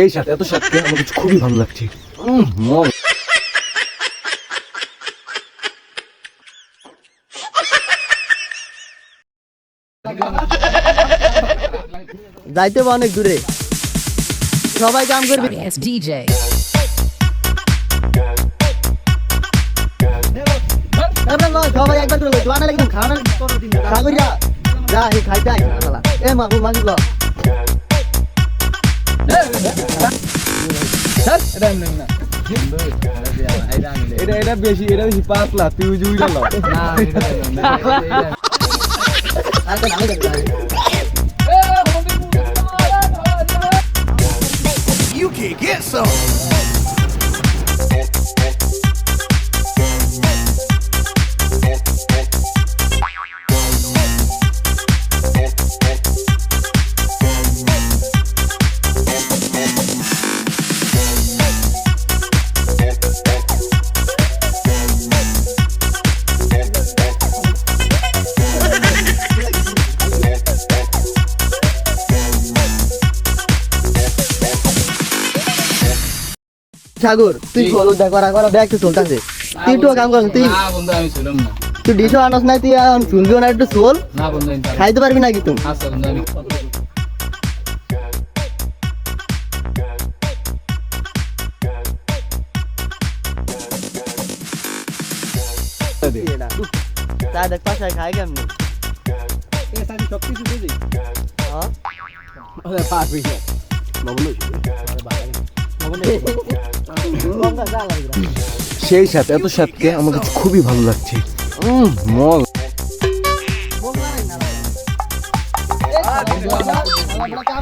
এই সাথে এত সাথে আমার কিছু খুবই ভালো লাগছে। যাইতে হবে অনেক দূরে, সবাই কাম করবি। Yes, DJ. সবাই একবার করে জোয়ানা লাগি খানা খাগরিয়া যা এই খাইতে আই শালা এ মা মাগি ল এটা বেশি পাতলা তুই জুই গেল আর তো নামে দেখ You can get some. সাগর তুই বলো দেখ করা দেখ তুই চলতাছে তুই একটু কাম কর তুই না বন্ধু আমি শুনলাম না। তুই ডিশও আনস নাই তুই এখন শুনবিও না একটু চল না বন্ধু আমি খাইতে পারবি নাকি তুই আচ্ছা বন্ধু আমি তা দেখ পাশায় খাই কেমনি সেই সাথে এত সাথে আমার কিছু খুবই ভালো লাগছে। মল কাম